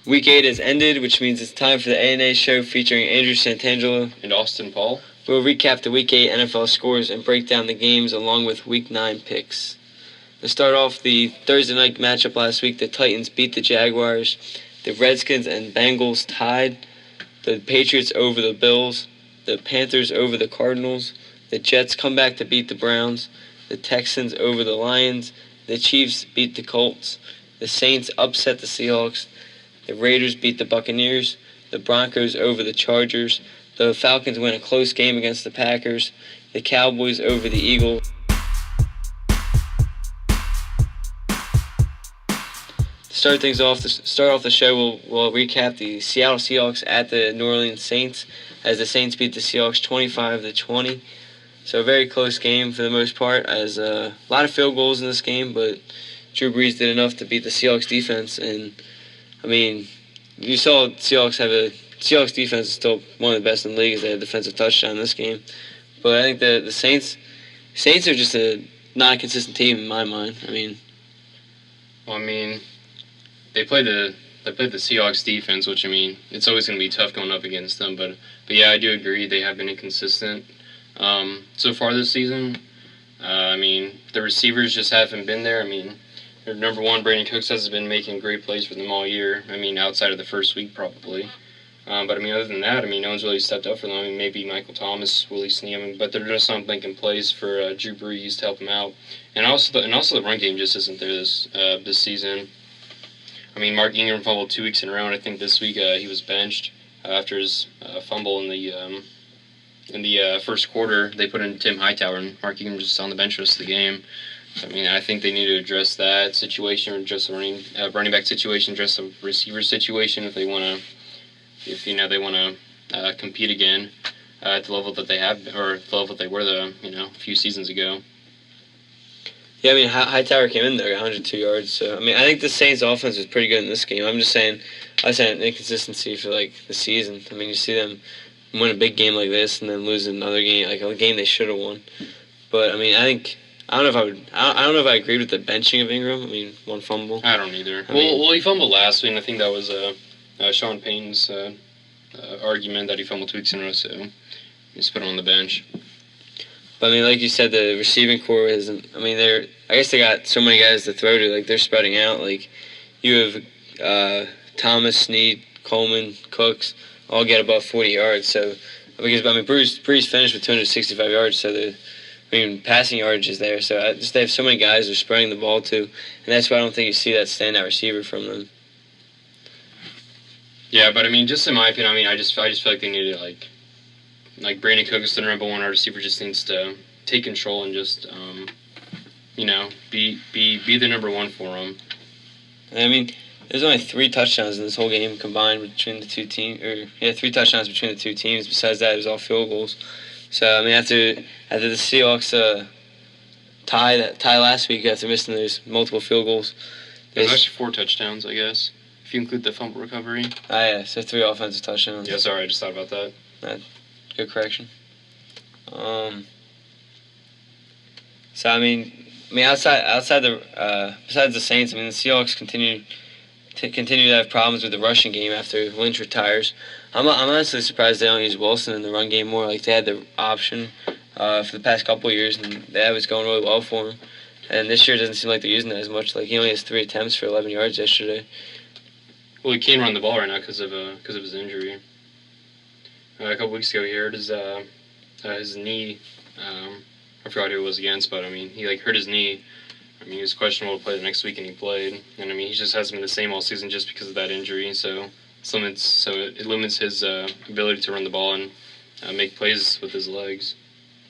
Week 8 has ended, which means it's time for the A&A show featuring Andrew Santangelo and Austin Paul. We'll recap the Week 8 NFL scores and break down the games along with Week 9 picks. To start off the Thursday night matchup last week, the Titans beat the Jaguars. The Redskins and Bengals tied. The Patriots over the Bills. The Panthers over the Cardinals. The Jets come back to beat the Browns. The Texans over the Lions. The Chiefs beat the Colts. The Saints upset the Seahawks. The Raiders beat the Buccaneers. The Broncos over the Chargers. The Falcons win a close game against the Packers. The Cowboys over the Eagles. To start things off, the show, we'll recap the Seattle Seahawks at the New Orleans Saints as the Saints beat the Seahawks 25-20. So a very close game for the most part, as a lot of field goals in this game, but Drew Brees did enough to beat the Seahawks defense. And I mean, you saw Seahawks defense is still one of the best in the league, as they had a defensive touchdown in this game. But I think the Saints are just not a consistent team in my mind. They played the Seahawks defense, which it's always going to be tough going up against them. But yeah, I do agree they have been inconsistent so far this season. The receivers just haven't been there. Their number one, Brandon Cooks, has been making great plays for them all year. Outside of the first week probably. But other than that, no one's really stepped up for them. Maybe Michael Thomas, Willie Snead, but they're just not making plays for Drew Brees to help him out. And also the run game just isn't there this season. Mark Ingram fumbled 2 weeks in a row, and I think this week he was benched after his fumble in the first quarter. They put in Tim Hightower, and Mark Ingram just on the bench the rest of the game. So, I think they need to address that situation, or address the running back situation, address the receiver situation if they want to compete again at the level that they have, or the level that they were a few seasons ago. Yeah, Hightower came in there, 102 yards. So, I think the Saints' offense was pretty good in this game. I'm just saying, I said inconsistency for, the season. You see them win a big game like this and then lose another game, a game they should have won. But, I don't know if I agreed with the benching of Ingram. One fumble. I don't either. Well, he fumbled last week, and I think that was Sean Payton's argument that he fumbled 2 weeks in a row, so just put him on the bench. But like you said, the receiving core isn't. I guess they got so many guys to throw to. They're spreading out. You have Thomas, Snead, Coleman, Cooks, all get above 40 yards. So because Brees finished with 265 yards. So passing yardage is there. So they have so many guys they're spreading the ball to, and that's why I don't think you see that standout receiver from them. Yeah, but just in my opinion, I just feel like they need to Brandon Cooks, the number one receiver, just needs to take control and just be the number one for him. There's only 3 touchdowns in this whole game combined between the two teams. 3 touchdowns between the two teams. Besides that, it was all field goals. So after the Seahawks tie last week after missing those multiple field goals, there's actually 4 touchdowns, I guess, if you include the fumble recovery. Yeah, so 3 offensive touchdowns. Yeah, sorry, I just thought about that. Good correction. Outside besides the Saints, the Seahawks continue to have problems with the rushing game after Lynch retires. I'm honestly surprised they don't use Wilson in the run game more. They had the option for the past couple of years, and that was going really well for him. And this year it doesn't seem like they're using that as much. He only has 3 attempts for 11 yards yesterday. Well, he can't run the ball right now because of his injury. A couple weeks ago, he hurt his knee. I forgot who it was against, but he hurt his knee. He was questionable to play the next week, and he played. And he just hasn't been the same all season just because of that injury. So it limits his ability to run the ball and make plays with his legs,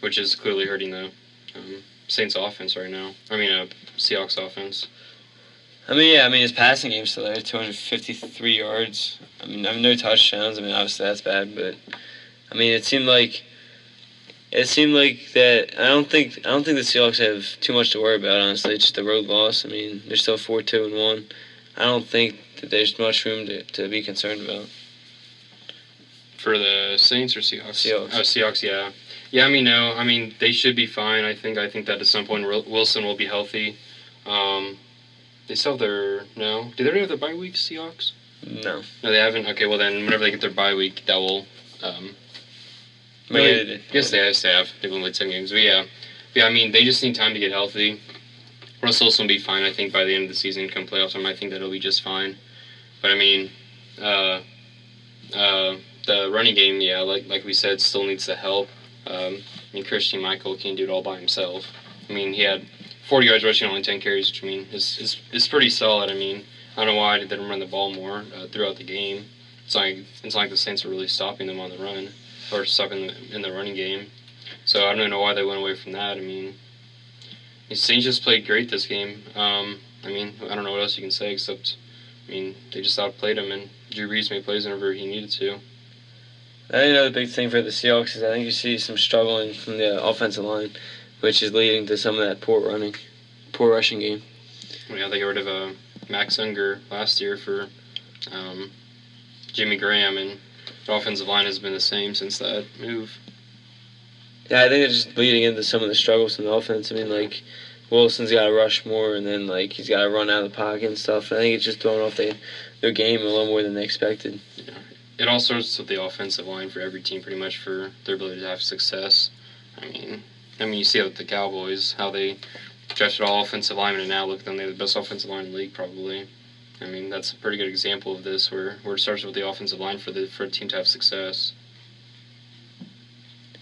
which is clearly hurting the Saints offense right now. Seahawks offense. His passing game's still there, 253 yards. No touchdowns. Obviously that's bad, but it seemed like that. I don't think the Seahawks have too much to worry about. Honestly, it's just a road loss. They're still 4-2-1. I don't think that there's much room to be concerned about. For the Saints or Seahawks? Seahawks. Oh, Seahawks, yeah. Yeah, no. They should be fine. I think that at some point Wilson will be healthy. They still have no. Do they already have their bye weeks, Seahawks? No. No, they haven't. Okay, well then, whenever they get their bye week, that will. Yes, they have. They've only played 7 games, but yeah. I mean, they just need time to get healthy. Russell Wilson will be fine, I think, by the end of the season. Come playoff time, I think that'll be just fine. But I mean, the running game, yeah, like we said, still needs the help. I mean, Christian Michael can't do it all by himself. I mean, he had 40 yards rushing, only 10 carries, which I mean is pretty solid. I mean, I don't know why they didn't run the ball more throughout the game. It's not like the Saints are really stopping them on the run or stopping them in the running game. So I don't know why they went away from that. I mean, the Saints just played great this game. I mean, I don't know what else you can say except, I mean, they just outplayed him, and Drew Brees made plays whenever he needed to. I think another big thing for the Seahawks is I think you see some struggling from the offensive line, which is leading to some of that poor rushing game. Well, yeah, they got rid of Max Unger last year for Jimmy Graham, and the offensive line has been the same since that move. Yeah, I think it's just leading into some of the struggles in the offense. I mean, like, Wilson's got to rush more, and then, like, he's got to run out of the pocket and stuff. I think it's just throwing off their game a little more than they expected. Yeah. It all starts with the offensive line for every team, pretty much, for their ability to have success. I mean, you see with the Cowboys, how they drafted all offensive linemen, and now look at them, they have the best offensive line in the league, probably. I mean, that's a pretty good example of this, where it starts with the offensive line for a team to have success.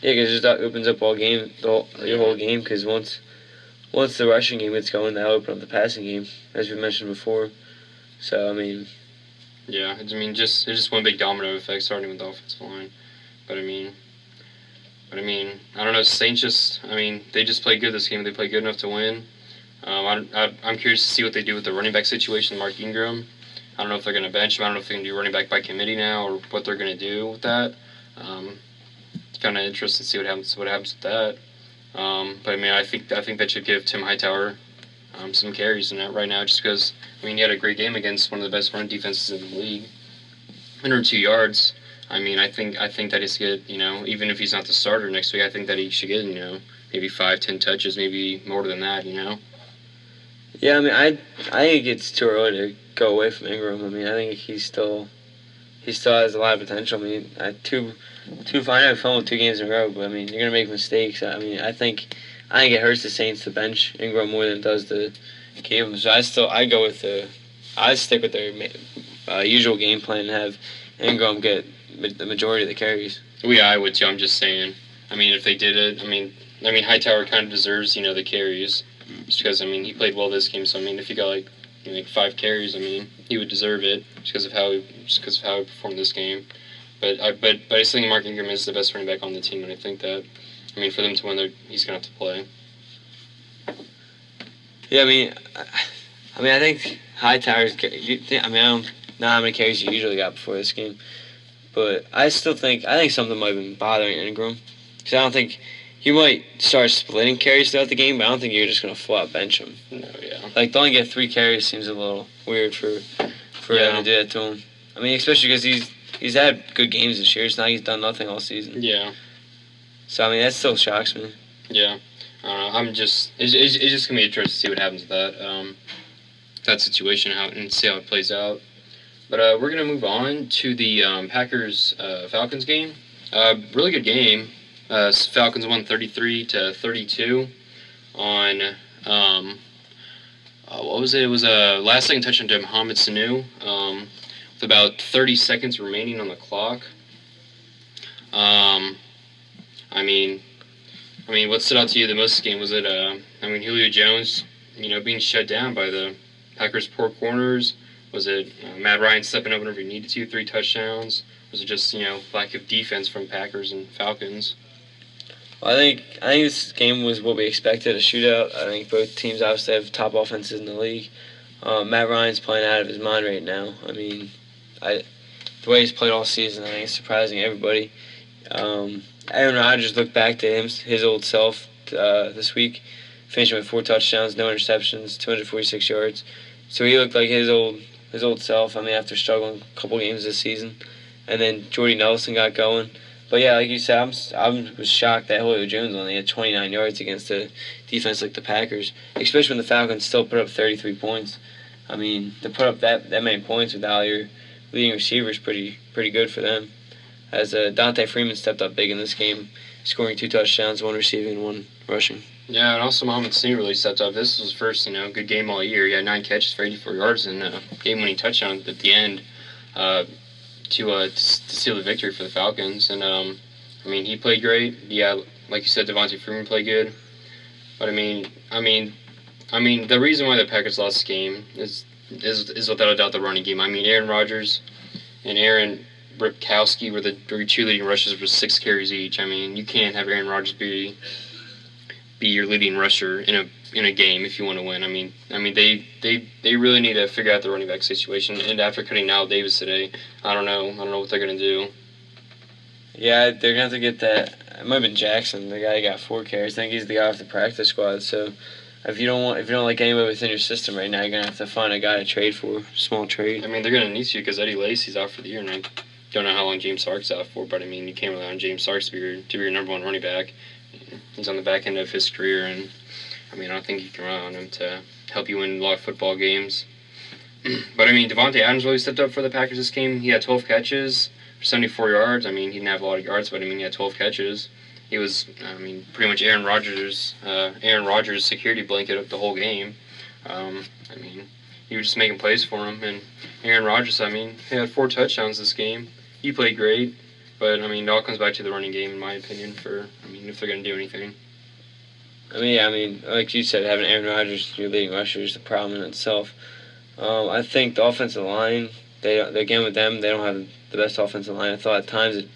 Yeah, because it just opens up your whole game, because once the rushing game gets going, that'll open up the passing game, as we mentioned before. So, I mean... Yeah, it's just one big domino effect, starting with the offensive line. But I mean, I don't know. Saints they just played good this game. They played good enough to win. I'm curious to see what they do with the running back situation, Mark Ingram. I don't know if they're going to bench him. I don't know if they're going to do running back by committee now, or what they're going to do with that. It's kind of interesting to see what happens with that. But I mean, I think that should give Tim Hightower some carries in that right now, just because he had a great game against one of the best run defenses in the league. 102 yards. I mean, I think that he's get, even if he's not the starter next week, I think that he should get, maybe 5-10 touches, maybe more than that, Yeah, I mean, I think it's too early to go away from Ingram. I mean, I think he still has a lot of potential. I mean, I have fun with 2 games in a row, but I mean, you're gonna make mistakes. I mean, I think it hurts the Saints to bench Ingram more than it does to keep him. So I stick with their usual game plan and have Ingram get the majority of the carries. Yeah, I would too. I'm just saying. I mean, if they did it, I mean, Hightower kind of deserves, the carries, just because he played well this game. So I mean, if he got like 5 carries, I mean, he would deserve it just because of how he performed this game. But I still think Mark Ingram is the best running back on the team, and I think that, for them to win, he's gonna have to play. Yeah, I think Hightower's. I don't know how many carries you usually got before this game, but I think something might have been bothering Ingram, because I don't think he might start splitting carries throughout the game, but I don't think you're just gonna flat bench him. No, yeah. Like, to only get 3 carries seems a little weird for them to do that to him. I mean, especially because he's had good games this year. It's not he's done nothing all season. Yeah. So I mean, that still shocks me. Yeah. It's just gonna be interesting to see what happens with that situation and see how it plays out. But we're gonna move on to the Packers Falcons game. Really good game. Falcons won 33-32 on what was it? It was a last second touchdown to Mohamed Sanu with about 30 seconds remaining on the clock. What stood out to you the most game? Was it Julio Jones, being shut down by the Packers' poor corners? Was it Matt Ryan stepping up whenever he needed to, 3 touchdowns? Was it just lack of defense from Packers and Falcons? Well, I think this game was what we expected, a shootout. I think both teams obviously have top offenses in the league. Matt Ryan's playing out of his mind right now. I mean, the way he's played all season, I think it's surprising everybody. Aaron Rodgers looked back to his old self this week, finishing with 4 touchdowns, no interceptions, 246 yards. So he looked like his old self. After struggling a couple games this season, and then Jordy Nelson got going. But yeah, like you said, I was shocked that Julio Jones only had 29 yards against a defense like the Packers, especially when the Falcons still put up 33 points. To put up that many points without leading receivers pretty good for them. As Dante Freeman stepped up big in this game, scoring 2 touchdowns, 1 receiving and 1 rushing. Yeah, and also Mohamed Snead really stepped up. This was his first, good game all year. He had 9 catches for 84 yards and a game-winning touchdown at the end to seal the victory for the Falcons. And he played great. Yeah, like you said, Devontae Freeman played good. But the reason why the Packers lost this game is without a doubt the running game. Aaron Rodgers and Aaron Ripkowski were the 2 leading rushers with 6 carries each. You can't have Aaron Rodgers be your leading rusher in a game if you want to win. They really need to figure out the running back situation. And after cutting Al Davis today, I don't know what they're gonna do. Yeah, they're gonna have to get that. It might have been Jackson, the guy who got 4 carries. I think he's the guy off the practice squad. So if you don't like anybody within your system right now, you're gonna have to find a guy to trade for, small trade. They're gonna need to because Eddie Lacy's out for the year, and I don't know how long James Stark's out for. But you can't rely on James Starks to be your number 1 running back. He's on the back end of his career, and I don't think you can rely on him to help you win a lot of football games. But Devontae Adams really stepped up for the Packers this game. He had 12 catches for 74 yards. He didn't have a lot of yards, but he had 12 catches. He was, pretty much Aaron Rodgers' security blanket the whole game. He was just making plays for him, and Aaron Rodgers, he had 4 touchdowns this game. He played great. But, it all comes back to the running game, in my opinion, if they're going to do anything. Like you said, having Aaron Rodgers, your leading rusher, is the problem in itself. I think the offensive line, again with them, they don't have the best offensive line. I thought at times it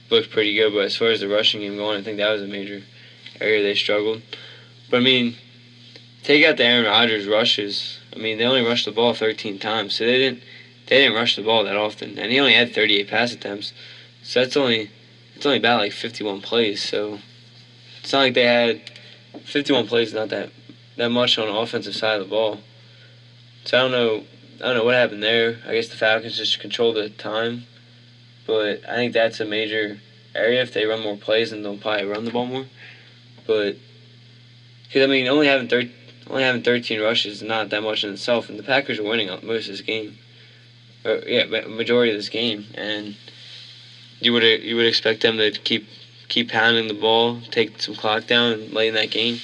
looked pretty good, but as far as the rushing game going, I think that was a major area they struggled. But, take out the Aaron Rodgers rushes. They only rushed the ball 13 times, so they didn't rush the ball that often. And he only had 38 pass attempts. So it's only about like 51 plays. So it's not like they had 51 plays. Not that much on the offensive side of the ball. So I don't know what happened there. I guess the Falcons just control the time, but I think that's a major area. If they run more plays, then they'll probably run the ball more. But because only having 13 rushes is not that much in itself, and the Packers are winning most of this game. Majority of this game, and you would expect them to keep pounding the ball, take some clock down, and late in that game.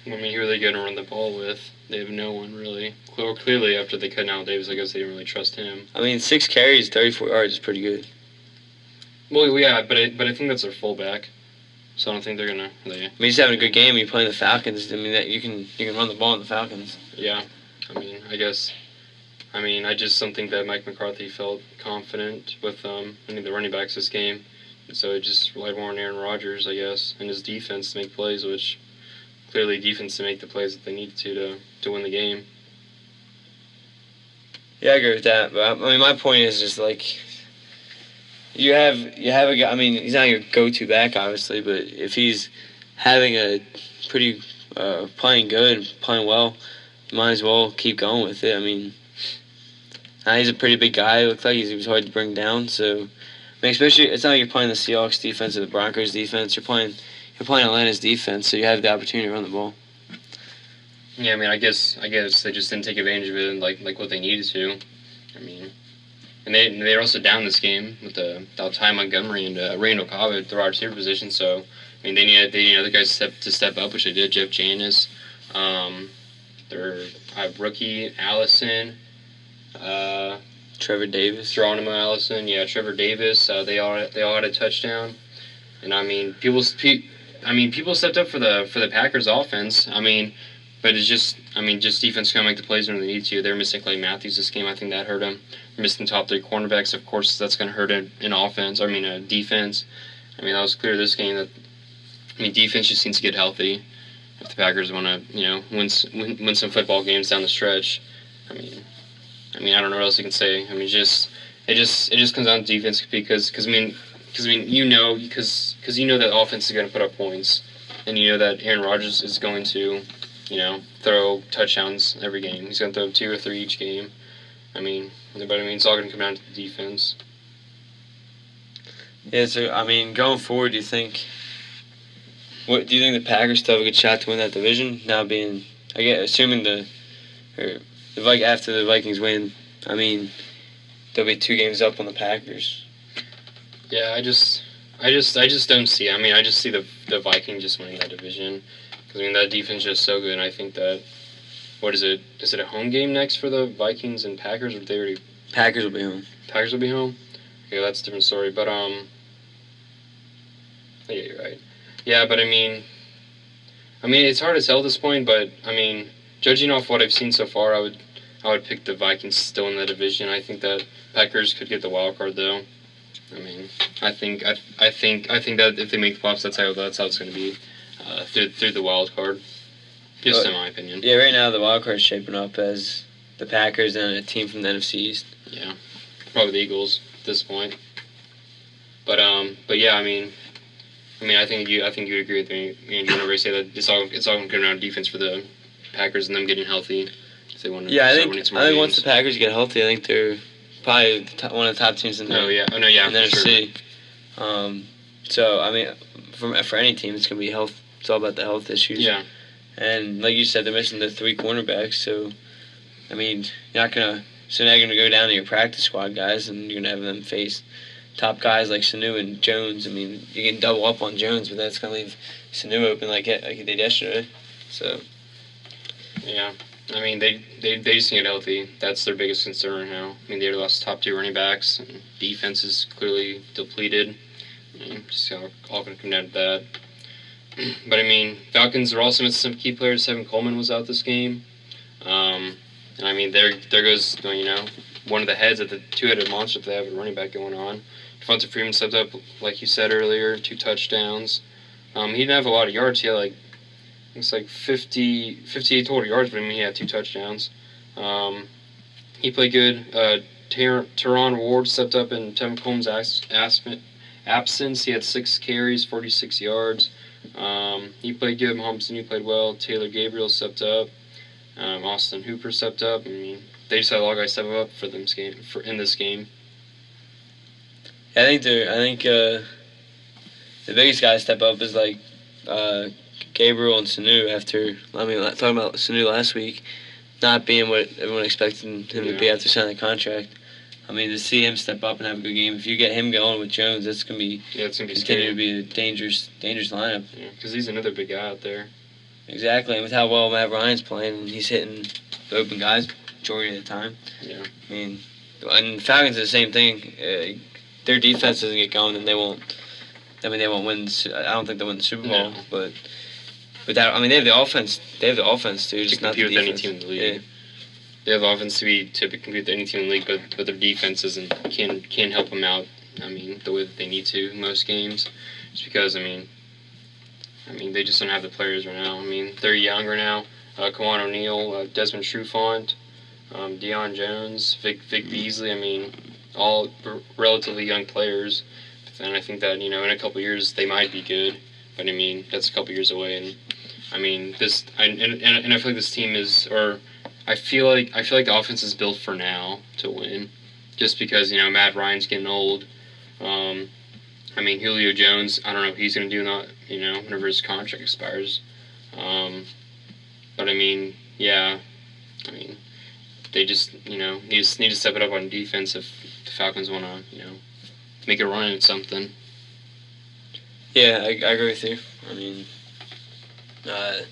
Who are they going to run the ball with? They have no one really. Clearly, after they cut Al Davis, I guess they didn't really trust him. 6 carries, 34 yards is pretty good. Well, yeah, but I think that's their fullback. So I don't think they're gonna. He's having a good game. You're playing the Falcons. That you can run the ball in the Falcons. Yeah, I guess. I just don't think that Mike McCarthy felt confident with the running backs this game. So it just relied more on Aaron Rodgers, I guess, and his defense to make plays, which clearly defense to make the plays that they need to win the game. Yeah, I agree with that. But my point is just like you have a guy. He's not your go-to back, obviously, but if he's having a pretty playing good, playing well, you might as well keep going with it. He's a pretty big guy. It looked like he was hard to bring down. So, especially it's not like you're playing the Seahawks defense or the Broncos defense. You're playing Atlanta's defense, so you have the opportunity to run the ball. Yeah, I guess they just didn't take advantage of it like what they needed to. And they were also down this game without Ty Montgomery and Randall Cobb at the wide receiver position. So they needed other guys to step up, which they did. Jeff Janis, their rookie Allison. Trevor Davis. Geronimo Allison, yeah, Trevor Davis. They all had a touchdown, and people stepped up for the Packers offense. But it's just defense can't make the plays when they need to. They're missing Clay Matthews this game. I think that hurt them. They're missing top 3 cornerbacks. Of course, that's going to hurt in offense. Defense. That was clear this game that defense just needs to get healthy if the Packers want to win some football games down the stretch. I don't know what else you can say. It just comes down to defense because you know that offense is going to put up points, and you know that Aaron Rodgers is going to, throw touchdowns every game. He's going to throw 2 or 3 each game. It's all going to come down to the defense. Yeah. So going forward, do you think the Packers still have a good shot to win that division? Now being, assuming after the Vikings win, do they'll be 2 games up on the Packers. Yeah, I just don't see. I mean, I just see the Vikings just winning that division because I mean that defense is just so good. And I think that what is it? Is it a home game next for the Vikings and Packers, or they already? Packers will be home. Packers will be home. Okay, that's a different story. But yeah, you're right. Yeah, but I mean, it's hard to tell at this point. But I mean, judging off what I've seen so far, I would pick the Vikings still in the division. I think that Packers could get the wild card though. I mean, I think that if they make the playoffs, that's how it's going to be through the wild card. Just in my opinion. Yeah, right now the wild card is shaping up as the Packers and a team from the NFC East. Yeah, probably the Eagles at this point. But yeah, I mean, I think you agree with me. You know, say that it's all going to come down to defense for the Packers and them getting healthy. If they want to. Yeah, I think once the Packers get healthy, I think they're probably one of the top teams in the NFC. Sure. So I mean, for any team, it's gonna be health. It's all about the health issues. Yeah. And like you said, they're missing the 3 cornerbacks. So I mean, you're not gonna. So now you're gonna go down to your practice squad guys, and you're gonna have them face top guys like Sanu and Jones. I mean, you can double up on Jones, but that's gonna leave Sanu open like he did yesterday. So. Yeah. I mean, they just need to get healthy. That's their biggest concern now. I mean, they lost top 2 running backs. And defense is clearly depleted. I mean, just all going to come down to that. But, I mean, Falcons are also missing some key players. Tevin Coleman was out this game. And, I mean, there goes, one of the heads of the 2-headed monster that they have a running back going on. Devonta Freeman stepped up, like you said earlier, 2 touchdowns. He didn't have a lot of yards. He had, it's like 58 total yards, but I mean, he had 2 touchdowns. He played good. Teron Ward stepped up in Tevin Coleman's absence. He had 6 carries, 46 yards. He played good. Mohamed Sanu played well. Taylor Gabriel stepped up. Austin Hooper stepped up. I mean, they just had a lot of guys step up in this game. I think the biggest guy to step up is Gabriel and Sanu talking about Sanu last week, not being what everyone expected him to be after signing the contract. I mean, to see him step up and have a good game, if you get him going with Jones, that's going to be continue to be a dangerous lineup. Yeah, because he's another big guy out there. Exactly, and with how well Matt Ryan's playing, and he's hitting the open guys majority of the time. Yeah. I mean, and Falcons are the same thing. Their defense doesn't get going, and they won't. I mean, they won't win. I don't think they'll win the Super Bowl, but that, I mean, they have the offense. They have the offense too. To compete with any team in the league. Yeah. They have the offense to compete with any team in the league, but their defense can't help them out. I mean, the way that they need to in most games, just because I mean, they just don't have the players right now. I mean, they're younger now. Kawan O'Neal, Desmond Trufant, Deion Jones, Vic Beasley. I mean, all relatively young players. And I think that in a couple of years they might be good, but I mean that's a couple of years away. And I mean I feel like this team is, or I feel like the offense is built for now to win, just because Matt Ryan's getting old. I mean Julio Jones, I don't know what he's gonna do whenever his contract expires. But I mean they just need to step it up on defense if the Falcons want to make a run at something. Yeah, I agree with you. I mean, I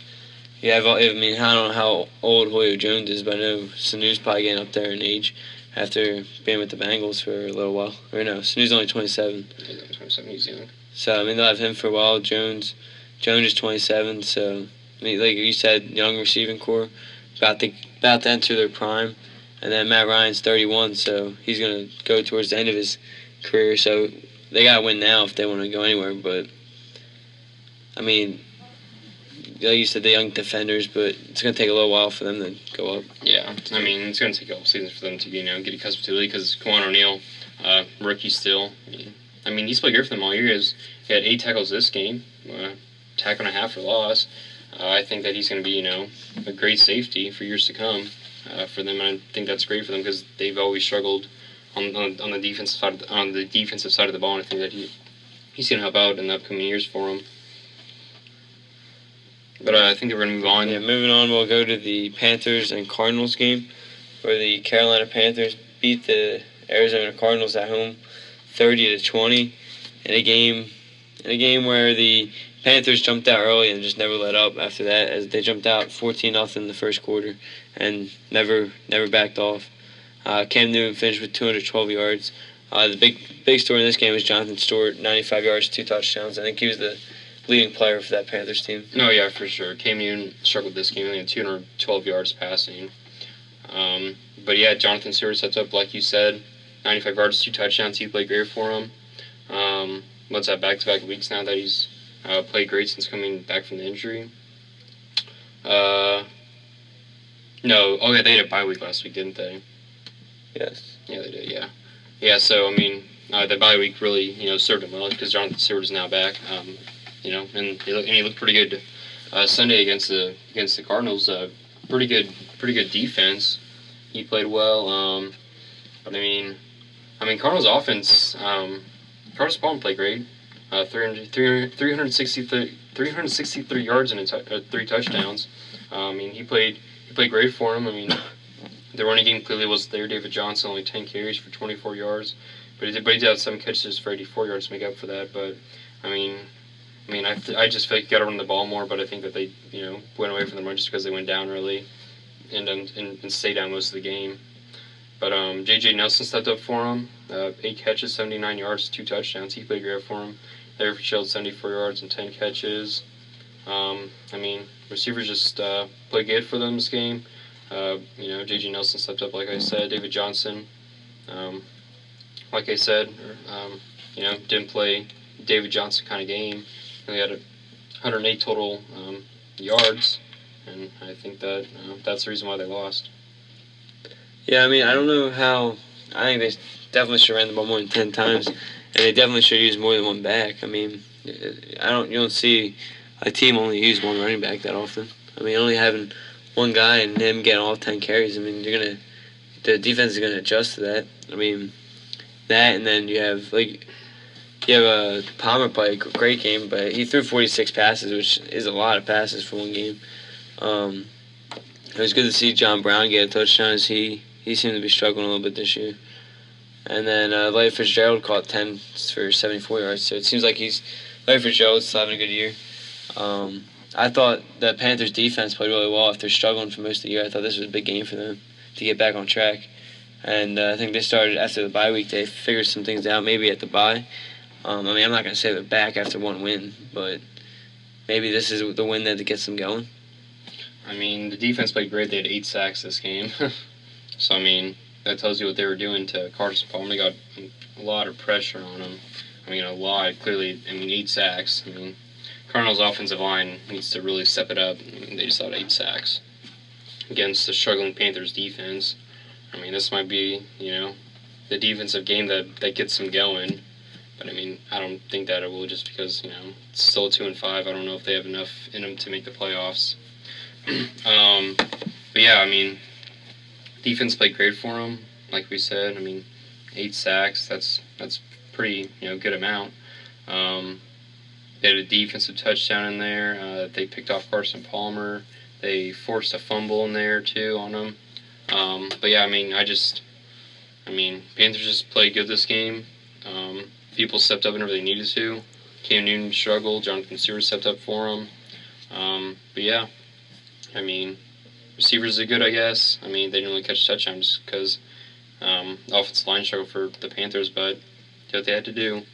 don't know how old Julio Jones is, but I know Sanu's probably getting up there in age after being with the Bengals for a little while. Or no, Sanu's only 27. He's only 27, he's young. So, I mean, they'll have him for a while. Jones is 27, so, I mean, like you said, young receiving core, about to enter their prime. And then Matt Ryan's 31, so he's going to go towards the end of his career, so they got to win now if they want to go anywhere. But, I mean, like you said, the young defenders, but it's going to take a little while for them to go up. Yeah, I mean, it's going to take a couple seasons for them to get accustomed to the league, because Kawan O'Neal, rookie still. I mean, he's played good for them all year. He had 8 tackles this game, tackle and a half for loss. I think that he's going to be, a great safety for years to come for them, and I think that's great for them because they've always struggled on the defensive side of the ball, and I think that he's going to help out in the upcoming years for them. But I think that we're going to move on. Yeah, moving on, we'll go to the Panthers and Cardinals game, where the Carolina Panthers beat the Arizona Cardinals at home, 30-20, in a game where the Panthers jumped out early and just never let up after that, as they jumped out 14-0 in the first quarter and never backed off. Cam Newton finished with 212 yards. The big story in this game was Jonathan Stewart, 95 yards, 2 touchdowns. I think he was the leading player for that Panthers team. No, yeah, for sure. Cam Newton struggled this game. He had 212 yards passing. But yeah, Jonathan Stewart sets up, like you said, 95 yards, 2 touchdowns. He played great for him. What's that, back-to-back weeks now that he's played great since coming back from the injury? No. Oh, yeah, they had a bye week last week, didn't they? Yes. Yeah, they did, yeah. Yeah, so, I mean, the bye week really, served him well because Jonathan Stewart is now back. And he looked pretty good Sunday against the Cardinals. Pretty good defense. He played well. But I mean, Cardinals offense. Carlos Palmer played great. 363 yards and 3 touchdowns. He played great for him. The running game clearly wasn't there. David Johnson only 10 carries for 24 yards, but he did have 7 catches for 84 yards to make up for that. But I just feel like you got to run the ball more. But I think that they went away from the run just because they went down early and stayed down most of the game. But J.J. Nelson stepped up for him. 8 catches, 79 yards, 2 touchdowns. He played great for him. Larry Fitzgerald, 74 yards and 10 catches. Receivers just played good for them this game. J.J. Nelson stepped up, like I said. David Johnson, like I said, didn't play David Johnson kind of game. He had 108 total yards, and I think that that's the reason why they lost. Yeah, I don't know how. I think they definitely should run the ball more than 10 times, and they definitely should use more than one back. You don't see a team only use one running back that often. Only having one guy and him getting all 10 carries. The defense is gonna adjust to that. That, and then you have Palmer play a great game, but he threw 46 passes, which is a lot of passes for one game. It was good to see John Brown get a touchdown, as he seemed to be struggling a little bit this year. And then Larry Fitzgerald caught 10 for 74 yards, so it seems like Larry Fitzgerald's still having a good year. I thought the Panthers' defense played really well after struggling for most of the year. I thought this was a big game for them to get back on track. And I think they started after the bye week. They figured some things out, maybe at the bye. I'm not going to say they're back after one win, but maybe this is the win that gets them going. The defense played great. They had 8 sacks this game. So, that tells you what they were doing to Carlos Palmer. They got a lot of pressure on him. A lot. Clearly, 8 sacks. Cardinals' offensive line needs to really step it up. They just had 8 sacks against the struggling Panthers defense. This might be, the defensive game that gets them going. But, I don't think that it will, just because, it's still 2-5. I don't know if they have enough in them to make the playoffs. But yeah, defense played great for them, like we said. 8 sacks, that's pretty, good amount. They had a defensive touchdown in there. They picked off Carson Palmer. They forced a fumble in there, too, on them. But yeah, Panthers just played good this game. People stepped up whenever they needed to. Cam Newton struggled. Jonathan Stewart stepped up for him. But yeah, receivers are good, I guess. They didn't really catch touchdowns because the offensive line struggled for the Panthers, but did what they had to do.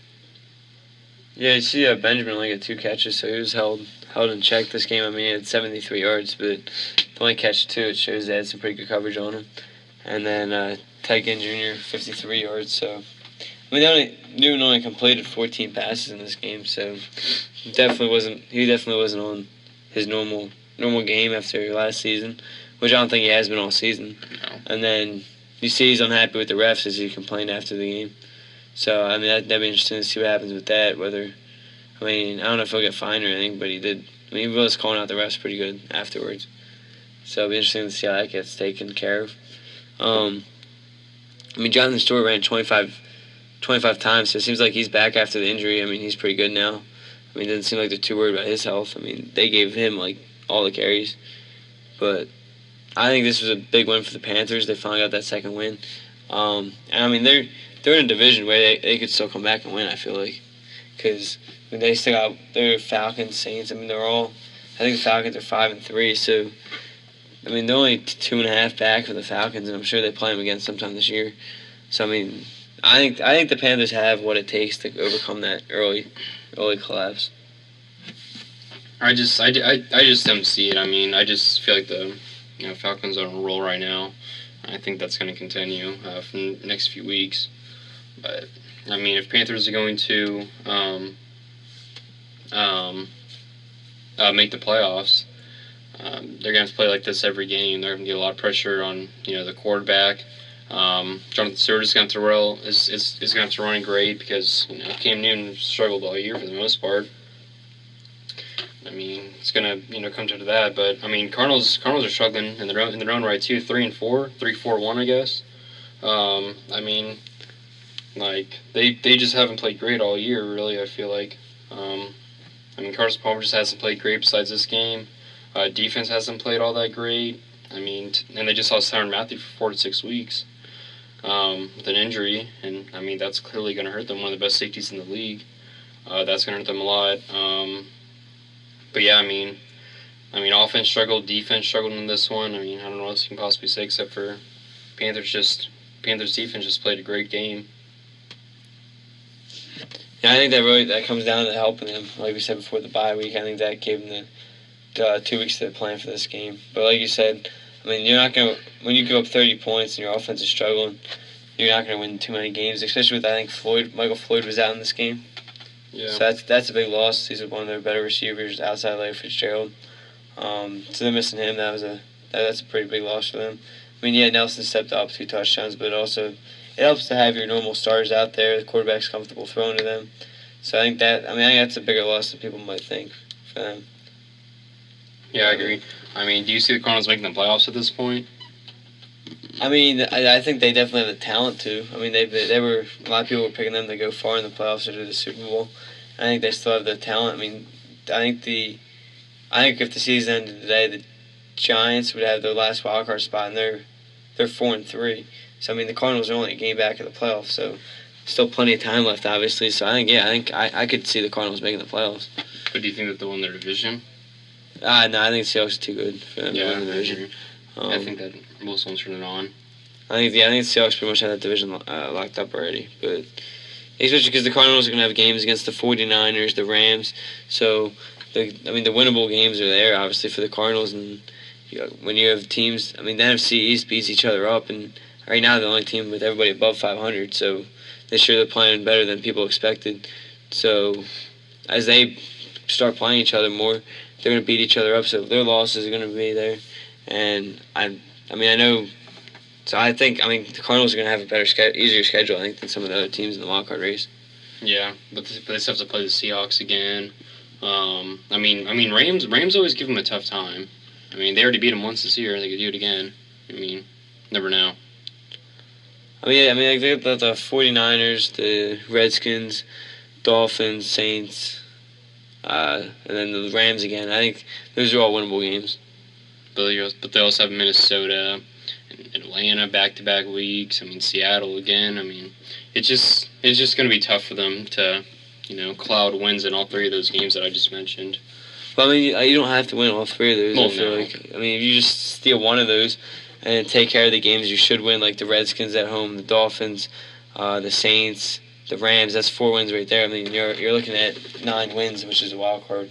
Yeah, you see Benjamin only got 2 catches, so he was held in check this game. He had 73 yards, but to only catch 2, it shows they had some pretty good coverage on him. And then Ty Ginn Jr., 53 yards, so... Newton only completed 14 passes in this game, so he definitely wasn't on his normal game after last season, which I don't think he has been all season. No. And then you see he's unhappy with the refs, as he complained after the game. So that'd be interesting to see what happens with that. Whether I don't know if he'll get fined or anything, but he did. He was calling out the refs pretty good afterwards. So it'll be interesting to see how that gets taken care of. Jonathan Stewart ran 25 times, so it seems like he's back after the injury. He's pretty good now. It doesn't seem like they're too worried about his health. They gave him, all the carries. But I think this was a big win for the Panthers. They finally got that second win. And I mean they're in a division where they could still come back and win. I feel like because they still got their Falcons, Saints. I mean they're all. I think the Falcons are 5-3, so I mean they're only 2.5 back for the Falcons, and I'm sure they play them again sometime this year. So I mean, I think the Panthers have what it takes to overcome that early collapse. I just don't see it. I mean, I just feel like the Falcons are on a roll right now. I think that's going to continue for the next few weeks. But I mean, if Panthers are going to make the playoffs, they're going to have to play like this every game. They're going to get a lot of pressure on the quarterback. Jonathan Stewart is going to is going to have to run great because Cam Newton struggled all year for the most part. I mean, it's gonna come to that, but I mean, Cardinals are struggling in their own right too. 3-4, 3-4-1, I guess. I mean, like they just haven't played great all year, really. I feel like. I mean, Carson Palmer just hasn't played great besides this game. Defense hasn't played all that great. I mean, and they just lost Tyrann Mathieu for 4 to 6 weeks with an injury, and I mean that's clearly going to hurt them. One of the best safeties in the league. That's going to hurt them a lot. But yeah, I mean, offense struggled, defense struggled in this one. I mean, I don't know what else you can possibly say except for Panthers defense just played a great game. Yeah, I think that comes down to helping them. Like we said before the bye week, I think that gave them the 2 weeks to plan for this game. But like you said, I mean, you're not gonna when you go up 30 points and your offense is struggling, you're not gonna win too many games. Especially with I think Michael Floyd was out in this game. Yeah. So that's a big loss. He's one of their better receivers outside Larry Fitzgerald. So they're missing him. That's a pretty big loss for them. I mean, yeah, Nelson stepped up 2 touchdowns, but also it helps to have your normal stars out there. The quarterback's comfortable throwing to them. So I think that's a bigger loss than people might think for them. Yeah, I agree. I mean, do you see the Cardinals making the playoffs at this point? I mean, I think they definitely have the talent to. I mean, they were a lot of people were picking them to go far in the playoffs or to the Super Bowl. I think they still have the talent. I mean, I think if the season ended today, the Giants would have their last wild card spot, and they're 4-3. So I mean, the Cardinals are only a game back of the playoffs, so still plenty of time left, obviously. So I think I could see the Cardinals making the playoffs. But do you think that they'll win their division? No, I think the Seahawks are too good for them to win the division. I think that most ones turn it on. I think the Seahawks pretty much have that division locked up already, but especially because the Cardinals are going to have games against the 49ers, the Rams. So the winnable games are there obviously for the Cardinals, and when you have teams, I mean the NFC East beats each other up, and right now they're the only team with everybody above 500. So this year they're playing better than people expected. So as they start playing each other more, they're going to beat each other up. So their losses are going to be there, and I know. So I think the Cardinals are going to have a better, easier schedule I think than some of the other teams in the wild card race. Yeah, but they still have to play the Seahawks again. Rams always give them a tough time. I mean, they already beat them once this year. They could do it again. I mean, never know. They got the 49ers, the Redskins, Dolphins, Saints, and then the Rams again. I think those are all winnable games. But they also have Minnesota and Atlanta back-to-back weeks. I mean, Seattle again. I mean, it's just going to be tough for them to, cloud wins in all 3 of those games that I just mentioned. Well, I mean, you don't have to win all 3 of those. Well, I feel like. I mean, if you just steal one of those and take care of the games you should win, like the Redskins at home, the Dolphins, the Saints, the Rams, that's 4 wins right there. I mean, you're looking at 9 wins, which is a wild card.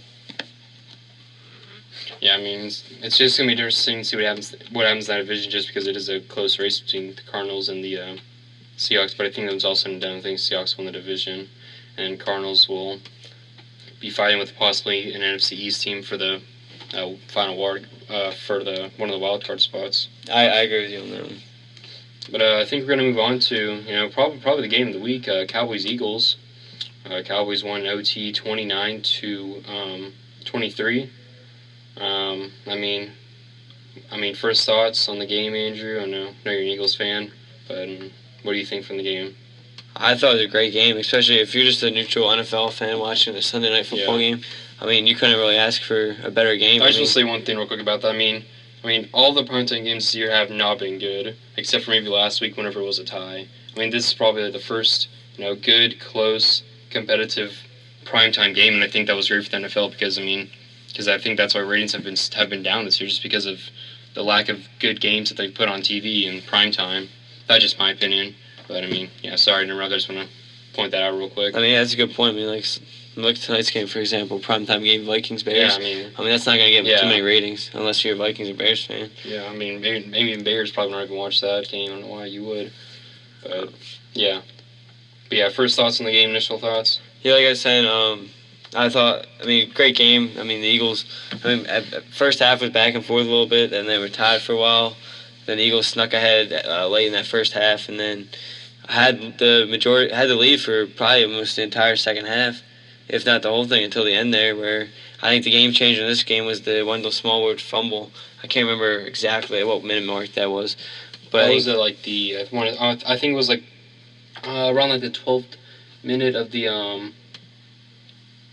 Yeah, I mean, it's just going to be interesting to see what happens in that division just because it is a close race between the Cardinals and the Seahawks. But I think that was also done. I think Seahawks won the division, and Cardinals will be fighting with possibly an NFC East team for the final award for one of the wild card spots. I agree with you on that one. But I think we're going to move on to probably the game of the week, Cowboys-Eagles. Cowboys won OT 29-23. First thoughts on the game, Andrew. I know you're an Eagles fan, but what do you think from the game? I thought it was a great game, especially if you're just a neutral NFL fan watching a Sunday night football game. I mean, you couldn't really ask for a better game. I just want to say one thing real quick about that. I mean, I mean, all the primetime games this year have not been good, except for maybe last week whenever it was a tie. I mean, this is probably like the first, good, close, competitive primetime game, and I think that was great for the NFL because I think that's why ratings have been down this year, just because of the lack of good games that they put on TV in primetime. That's just my opinion. But I mean, yeah, sorry to interrupt. I just want to point that out real quick. I mean, that's a good point. I mean, like tonight's game, for example, primetime game, Vikings Bears. Yeah, I mean that's not gonna get too many ratings unless you're a Vikings or Bears fan. Yeah, I mean, maybe Bears probably not even watch that game. I don't know why you would, but yeah. But yeah, first thoughts on the game. Initial thoughts. Yeah, like I said, I thought, great game. I mean, the Eagles, at first half was back and forth a little bit, then they were tied for a while. Then the Eagles snuck ahead late in that first half, and then had the lead for probably almost the entire second half, if not the whole thing until the end there, where I think the game changer in this game was the Wendell Smallwood fumble. I can't remember exactly what minute mark that was. But was it like I think it was like around like the 12th minute of the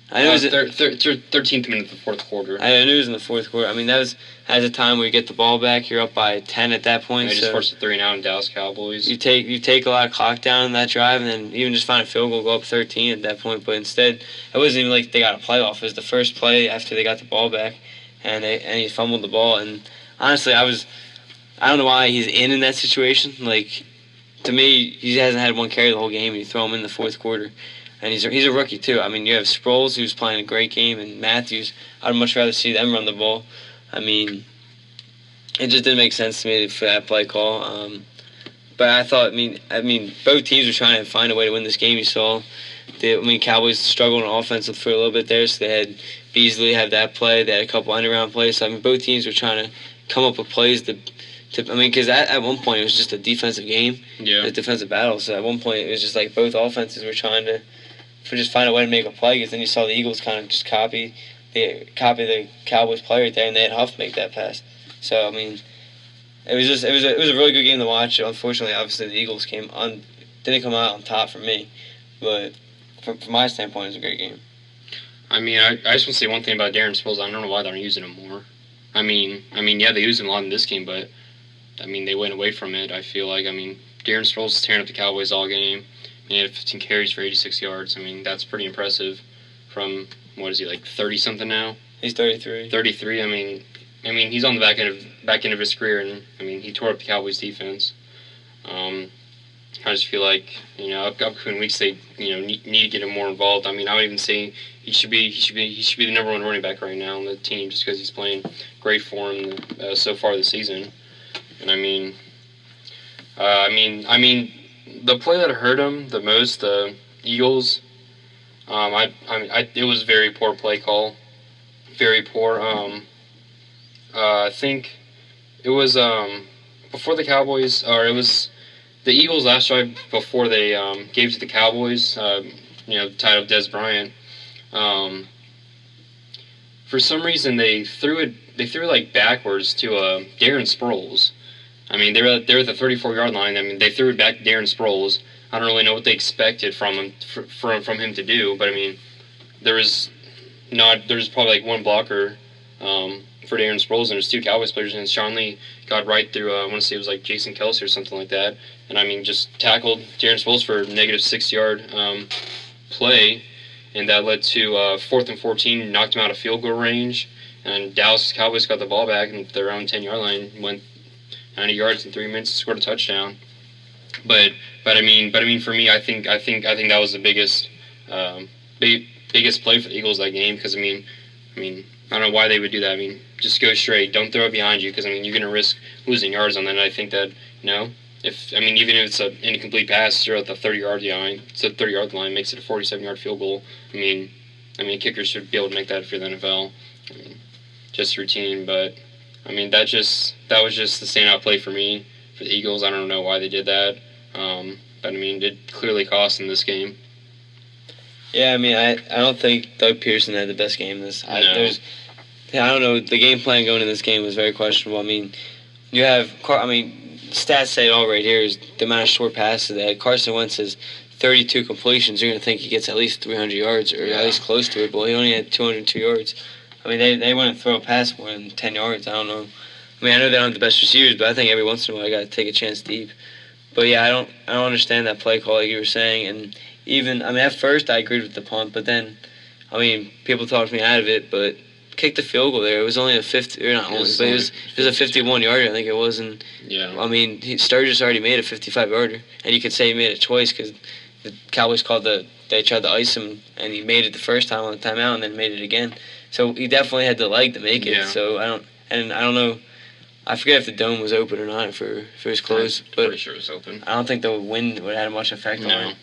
I know it was 13th minute of the fourth quarter. I knew it was in the fourth quarter. I mean, that was at a time where you get the ball back, you're up by 10 at that point. They just forced a 3-and-out in Dallas Cowboys. You take a lot of clock down in that drive, and then even just find a field goal, go up 13 at that point. But instead, it wasn't even like they got a playoff. It was the first play after they got the ball back, and he fumbled the ball. And honestly, I don't know why he's in that situation. Like, to me, he hasn't had one carry the whole game, and you throw him in the fourth quarter. And he's a rookie, too. I mean, you have Sproles, who's playing a great game, and Matthews. I'd much rather see them run the ball. I mean, it just didn't make sense to me for that play call. But I thought, both teams were trying to find a way to win this game. You saw, Cowboys struggled on offense for a little bit there, so they had Beasley have that play. They had a couple end-around plays. So, both teams were trying to come up with plays because at one point it was just a defensive game, a defensive battle. So at one point it was just like both offenses were trying to just find a way to make a play. Because then you saw the Eagles kind of just copy the Cowboys play right there, and they had Huff make that pass. So it was a really good game to watch. Unfortunately, obviously the Eagles didn't come out on top for me, but from my standpoint, it was a great game. I just want to say one thing about Darren Sproles. I don't know why they're using him more. Yeah, they used him a lot in this game, but they went away from it. I feel like Darren Sproles is tearing up the Cowboys all game. He had 15 carries for 86 yards. That's pretty impressive. From what is he, like 30 something now? He's 33. 33. He's on the back end of his career, and he tore up the Cowboys defense. I just feel like upcoming weeks they need to get him more involved. I would even say he should be the number one running back right now on the team, just because he's playing great for him so far this season. And the play that hurt him the most, the Eagles. It was very poor play call, very poor. I think it was before the Cowboys, or it was the Eagles' last drive before they gave to the Cowboys. The title of Dez Bryant. For some reason, they threw it like backwards to Darren Sproles. They were at the 34-yard line. They threw it back to Darren Sproles. I don't really know what they expected from him to do, but there's probably like one blocker for Darren Sproles, and there's two Cowboys players, and Sean Lee got right through. I want to say it was like Jason Kelce or something like that, and just tackled Darren Sproles for a negative 6-yard play, and that led to 4th and 14, knocked him out of field goal range, and Dallas Cowboys got the ball back and their own 10-yard line, went 90 yards in 3 minutes, scored a touchdown. But for me, I think that was the biggest play for the Eagles that game, because I don't know why they would do that. Just go straight, don't throw it behind you, because you're gonna risk losing yards on that. And I think that even if it's an incomplete pass, you're at the 30-yard line. It's a 30-yard line, makes it a 47-yard field goal. Kickers should be able to make that for the NFL. Just routine, but that was just the standout play for me for the Eagles. I don't know why they did that, but it clearly cost them this game. Yeah, I don't think Doug Pearson had the best game this. No. I don't know. The game plan going in this game was very questionable. You have stats say it all right here is the amount of short passes that Carson Wentz has 32 completions. You're going to think he gets at least 300 yards or at least close to it, but he only had 202 yards. They wouldn't throw a pass more than 10 yards. I don't know. I mean, I know they don't have the best receivers, but I think every once in a while you got to take a chance deep. But yeah, I don't understand that play call like you were saying, and even I mean at first I agreed with the punt, but then I mean people talked me out of it, but kicked the field goal there. It was only a 50, or not only, but it was a 51-yarder, I think it was, and Yeah. I mean Sturgis already made a 55-yarder, and you could say he made it twice because the Cowboys they tried to ice him, and he made it the first time on the timeout, and then made it again. So he definitely had the leg to make it. Yeah. So I don't know. I forget if the dome was open or not, if it was closed. I'm But pretty sure it was open. I don't think the wind would have had much effect on No. it.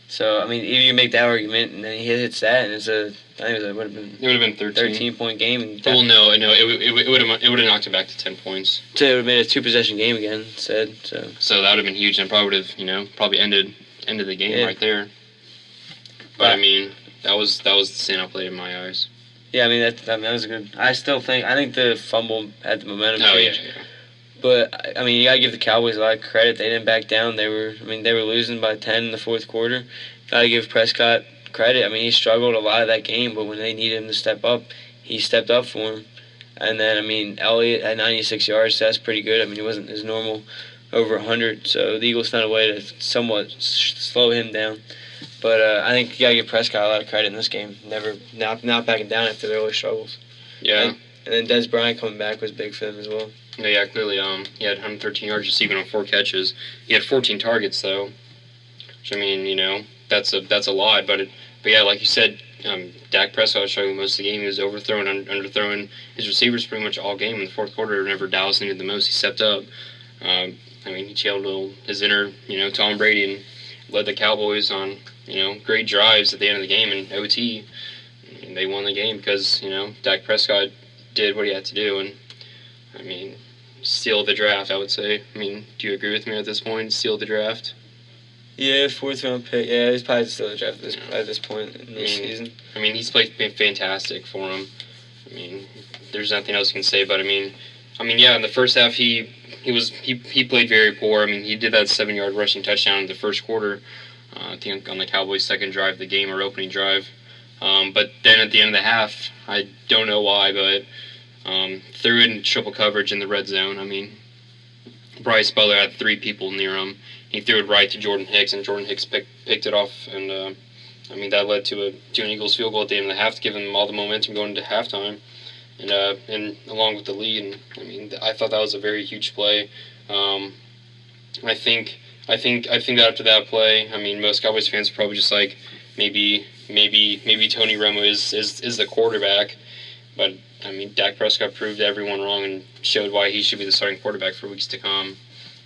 So I mean, even you make that argument, and then he hits that, and I think it would have been It would have been 13-point game, and Well, no, it would have knocked it back to 10 points. so it would have made a 2-possession game again. Said so. So that would have been huge, and probably would have probably ended the game Yeah. right there. But I mean, that was the standout play in my eyes. Yeah, I mean that was a good. I think the fumble had the momentum Oh yeah, change. yeah. But I mean, you gotta give the Cowboys a lot of credit. They didn't back down. They were losing by 10 in the fourth quarter. Gotta give Prescott credit. I mean, he struggled a lot of that game, but when they needed him to step up, he stepped up for him. And then I mean, Elliott had 96 yards. So that's pretty good. I mean, he wasn't his normal over 100. So the Eagles found a way to somewhat slow him down. But I think you gotta give Prescott a lot of credit in this game. Never not backing down after their early struggles. Yeah. And then Des Bryant coming back was big for them as well. Yeah, clearly. He had 113 yards receiving on 4 catches. He had 14 targets though, which I mean, that's a lot. But yeah, like you said, Dak Prescott was struggling most of the game. He was overthrowing, underthrowing his receivers pretty much all game in the fourth quarter. Whenever Dallas needed the most, he stepped up. I mean, he channeled his inner, Tom Brady and led the Cowboys on, great drives at the end of the game in OT. And they won the game because, Dak Prescott did what he had to do. And, I mean, steal the draft, I would say. I mean, do you agree with me at this point? Steal the draft? Yeah, 4th-round pick. Yeah, he's probably still the draft at this point in the season. I mean, he's played fantastic for him. I mean, there's nothing else you can say. But I mean, yeah. In the first half, he played very poor. I mean, he did that 7-yard rushing touchdown in the first quarter. I think on the Cowboys' second drive of the game or opening drive. But then at the end of the half, I don't know why, but threw it in triple coverage in the red zone. I mean, Bryce Butler had 3 people near him. He threw it right to Jordan Hicks, and Jordan Hicks picked it off. And I mean, that led to an Eagles field goal at the end of the half to give them all the momentum going into halftime, and along with the lead. And I mean, I thought that was a very huge play. I think that after that play, I mean, most Cowboys fans are probably just like, maybe Tony Romo is the quarterback, but I mean, Dak Prescott proved everyone wrong and showed why he should be the starting quarterback for weeks to come.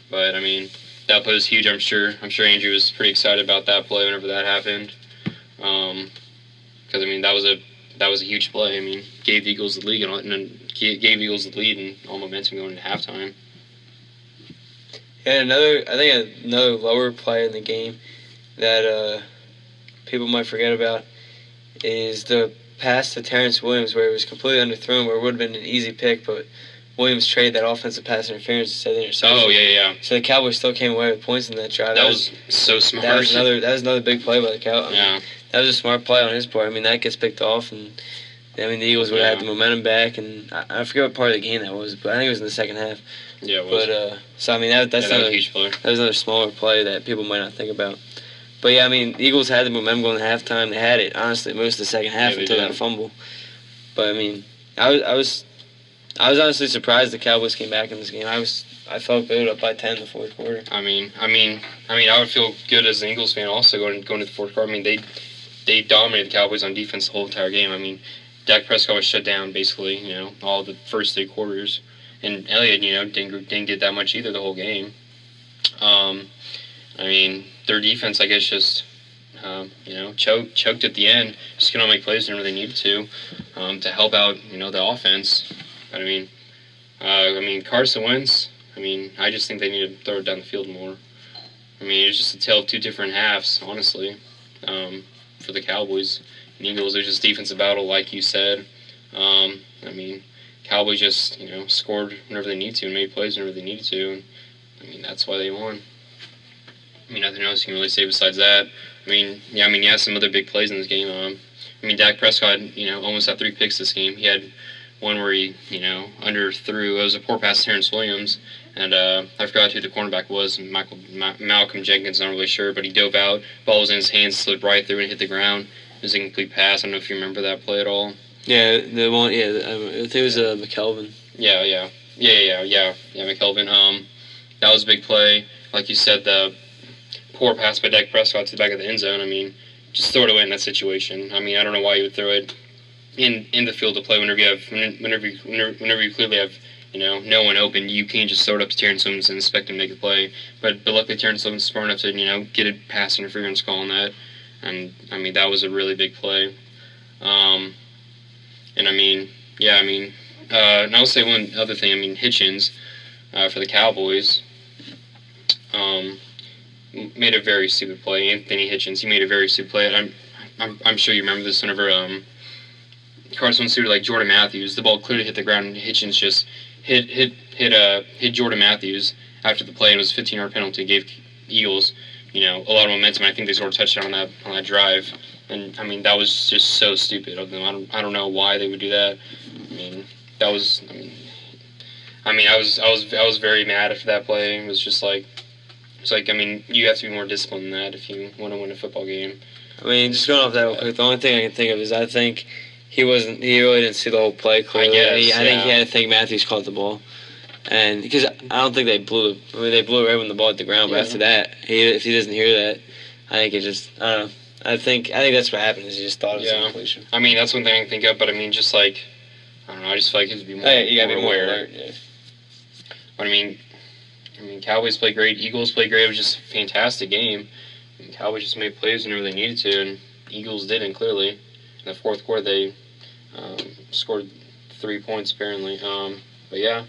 But I mean, that play was huge. I'm sure Andrew was pretty excited about that play whenever that happened, because I mean that was a huge play. I mean, gave the Eagles the lead and all momentum going into halftime. And another lower play in the game that people might forget about is the pass to Terrence Williams, where it was completely underthrown, where it would have been an easy pick, but Williams traded that offensive pass interference instead of the interception. Oh yeah. So the Cowboys still came away with points in that drive. That was so smart. That was another big play by the Cowboys. Yeah. That was a smart play on his part. I mean, that gets picked off, and I mean the Eagles would have had the momentum back, and I forget what part of the game that was, but I think it was in the second half. Yeah, it was. But so I mean that's that was another a huge play. That was another smaller play that people might not think about. But yeah, I mean the Eagles had the momentum going to halftime. They had it honestly most of the second half until that fumble. But I mean, I was honestly surprised the Cowboys came back in this game. I felt good up by 10 in the fourth quarter. I mean, I would feel good as an Eagles fan also going to the fourth quarter. I mean, they dominated the Cowboys on defense the whole entire game. I mean, Dak Prescott was shut down basically, all the first 3 quarters, and Elliott, didn't get that much either the whole game. I mean, their defense, I guess, just choked at the end, just couldn't make plays whenever they needed to help out, the offense. But I mean, Carson Wentz. I mean, I just think they need to throw it down the field more. I mean, it's just a tale of 2 different halves, honestly, for the Cowboys and Eagles. There's just defensive battle, like you said. I mean, Cowboys just scored whenever they need to and made plays whenever they needed to. And, I mean, that's why they won. I mean, nothing else you can really say besides that. I mean, you had some other big plays in this game. I mean, Dak Prescott, almost had 3 picks this game. He had one where he, underthrew. It was a poor pass to Terrence Williams, and I forgot who the cornerback was. Malcolm Jenkins, not really sure, but he dove out. Ball was in his hands, slipped right through and hit the ground. It was a complete pass. I don't know if you remember that play at all. Yeah, the one. Yeah, I think it was McKelvin. Yeah, McKelvin. That was a big play. Like you said, the poor pass by Dak Prescott to the back of the end zone. I mean, just throw it away in that situation. I mean, I don't know why you would throw it in the field to play whenever you clearly have no one open. You can't just throw it up to Terrence Williams and expect him to make a play. But luckily Terrence Williams is smart enough to get a pass interference call on that, and I mean that was a really big play. And I'll say one other thing. I mean, Hitchens for the Cowboys made a very stupid play. Anthony Hitchens, he made a very stupid play. And I'm sure you remember this whenever Carson Wentz threw like Jordan Matthews. The ball clearly hit the ground, and Hitchens just hit Jordan Matthews after the play, and it was a 15-yard penalty. Gave Eagles, a lot of momentum. I think they scored a touchdown on that drive. And I mean, that was just so stupid of them. I don't know why they would do that. I mean, that was. I was very mad after that play. It was just like, you have to be more disciplined than that if you want to win a football game. I mean, just going off that real quick, the only thing I can think of is I think he really didn't see the whole play clearly. I think he had to think Matthews caught the ball. And because I don't think they blew it right when the ball hit the ground, but after that, if he doesn't hear that, I think it just, I don't know. I think that's what happened. Is he just thought it was a completion. I mean, that's one thing I can think of. But I mean, just like I don't know. I just feel like he would be more. You gotta be more alert. Yeah. But I mean, Cowboys played great. Eagles played great. It was just a fantastic game. Cowboys just made plays whenever they needed to, and Eagles didn't. Clearly, in the fourth quarter they scored 3 points apparently. But yeah,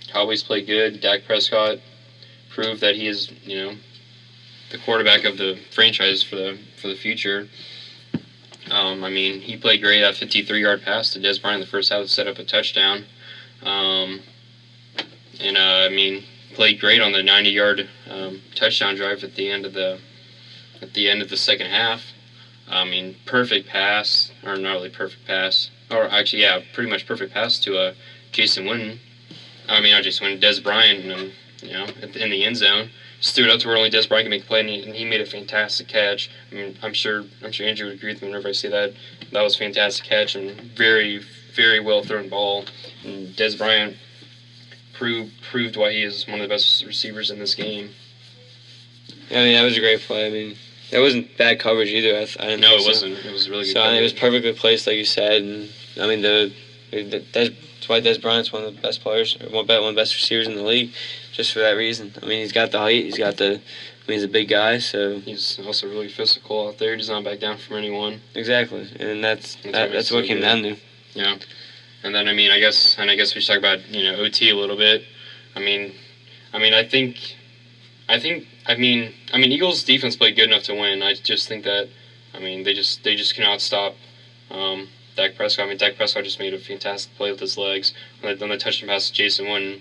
Cowboys played good. Dak Prescott proved that he is the quarterback of the franchise for the future. I mean, he played great. That 53-yard pass to Dez Bryant in the first half to set up a touchdown. Played great on the 90-yard touchdown drive at the end of the second half. I mean, perfect pass, or not really perfect pass, or actually, yeah, pretty much perfect pass to Jason Witten. I mean, not Jason Witten, Dez Bryant, and in the end zone. Just threw it up to where only Dez Bryant can make a play, and he made a fantastic catch. I mean, I'm sure Andrew would agree with me whenever I say that. That was a fantastic catch and very, very well thrown ball. And Dez Bryant proved why he is one of the best receivers in this game. Yeah, I mean, that was a great play. I mean, that wasn't bad coverage either. I didn't No, think it wasn't. It was really good. So it was perfectly placed, like you said. And I mean, that's why Dez Bryant's one of the best players, one of the best receivers in the league, just for that reason. I mean, he's got the height. He's a big guy, so he's also really physical out there. He does not back down from anyone. Exactly, and that's what it came down to. Yeah, and then I guess we should talk about OT a little bit. Eagles defense played good enough to win. I just think that they just cannot stop Dak Prescott. I mean, Dak Prescott just made a fantastic play with his legs on the touchdown pass to Jason Witten.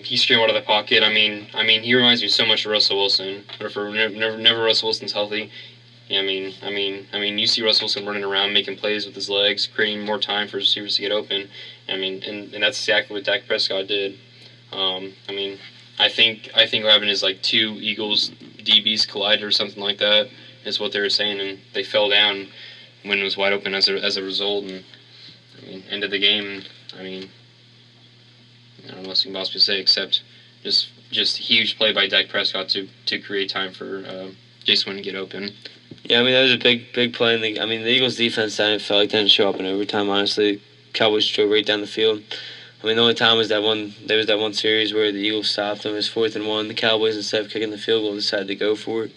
He screamed out of the pocket. He reminds me so much of Russell Wilson. But whenever Russell Wilson's healthy, you see Russell Wilson running around, making plays with his legs, creating more time for receivers to get open. And that's exactly what Dak Prescott did. I think what happened is like two Eagles DBs collided or something like that, is what they were saying, and they fell down when it was wide open as a result. And end of the game. I don't know what else you can possibly say except just a huge play by Dak Prescott to create time for Jason Witten to get open. Yeah, that was a big play. The Eagles' defense felt like didn't show up in overtime, honestly. Cowboys drove right down the field. The only time was that one series where the Eagles stopped them. It was 4th and 1. The Cowboys, instead of kicking the field goal, decided to go for it.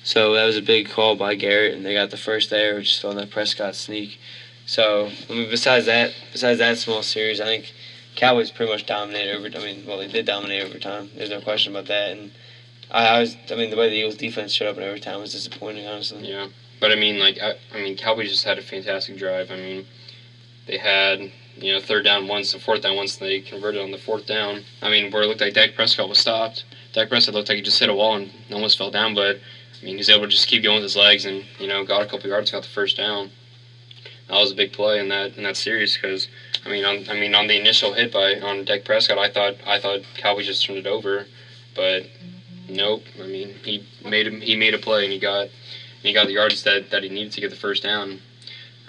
So that was a big call by Garrett, and they got the first there, just on that Prescott sneak. So, besides that small series, I think Cowboys pretty much dominated they did dominate overtime. There's no question about that. And the way the Eagles defense showed up in overtime was disappointing, honestly. Yeah, but Cowboys just had a fantastic drive. They had third down once and fourth down once, and they converted on the fourth down. Where it looked like Dak Prescott was stopped. Dak Prescott looked like he just hit a wall and almost fell down, but he was able to just keep going with his legs and got a couple yards, got the first down. that was a big play in that series because on the initial hit on Dak Prescott, I thought Cowboys just turned it over, but nope. I mean, he made a play and he got the yards that he needed to get the first down.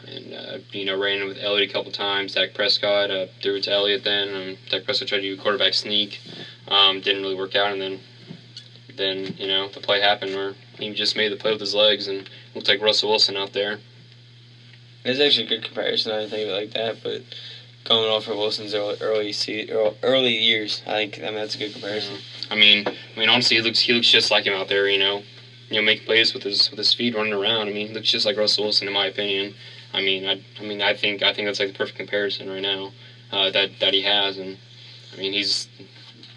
And, ran in with Elliott a couple times. Dak Prescott threw it to Elliott then. Dak Prescott tried to do a quarterback sneak. Didn't really work out. And then the play happened where he just made the play with his legs and looked like Russell Wilson out there. It's actually a good comparison. I didn't think of it like that, but going off of Wilson's early years, that's a good comparison. Yeah. Honestly, he looks just like him out there. Make plays with his feet running around. He looks just like Russell Wilson in my opinion. I think that's like the perfect comparison right now that he has, and he's.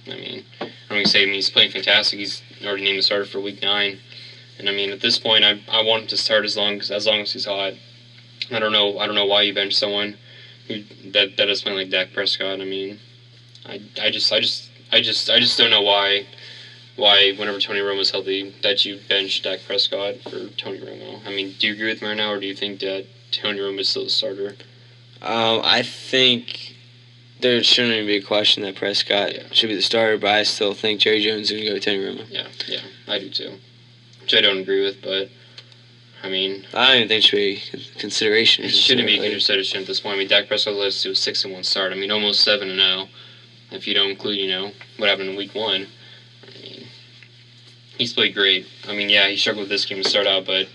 I don't even say he's playing fantastic. He's already named the starter for Week 9, and at this point, I want him to start as long as he's hot. I don't know why you bench someone that is playing like Dak Prescott. I just don't know why whenever Tony Romo's healthy that you bench Dak Prescott for Tony Romo. Do you agree with me right now, or do you think that Tony Romo is still the starter? I think there shouldn't even be a question that Prescott should be the starter, but I still think Jerry Jones is going to go with Tony Romo. Yeah, I do too. Which I don't agree with, but I don't even think it should be a consideration. It shouldn't be a consideration at this point. Dak Prescott led us to a 6-1 start. Almost 7-0, if you don't include what happened in Week 1. He's played great. He struggled with this game to start out, but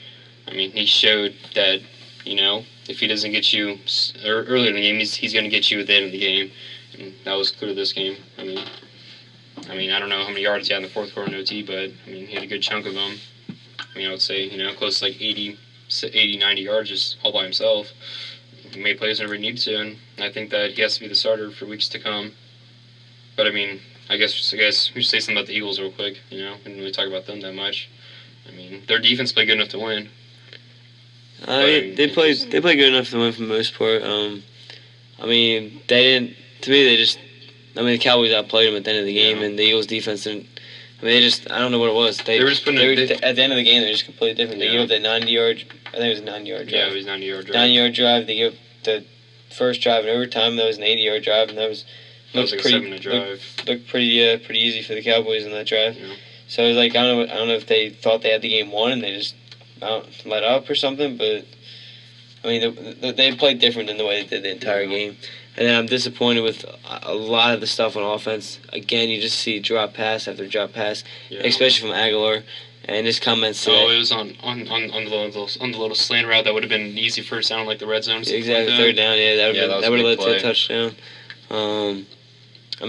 he showed that if he doesn't get you earlier in the game, he's going to get you at the end of the game, and that was clear to this game. I don't know how many yards he had in the fourth quarter in OT, but he had a good chunk of them. I would say close to like 80, 90 yards just all by himself. He made plays whenever he needed to, and I think that he has to be the starter for weeks to come. But I guess we should say something about the Eagles real quick. We didn't really talk about them that much. Their defense played good enough to win. They played good enough to win for the most part. They didn't. To me, they just. The Cowboys outplayed them at the end of the game, and the Eagles defense didn't. I don't know what it was. They were just at the end of the game. They're just completely different. They gave up that 90-yard. I think it was a 90-yard drive. Yeah, it was a 90-yard drive. 90-yard drive. They gave up the first drive in overtime. That was an 80-yard drive, and that was like a 7-minute drive. Looked pretty easy for the Cowboys in that drive. Yeah. So it was like I don't know if they thought they had the game won and they just let up or something. But they played different than the way they did the entire game. And then I'm disappointed with a lot of the stuff on offense. Again, you just see drop pass after drop pass, especially from Aguilar. And his comments today. Oh, it was on the little slant route that would have been an easy first down, like the red zone. Exactly, like third down. Yeah, that would have led play. to a touchdown. And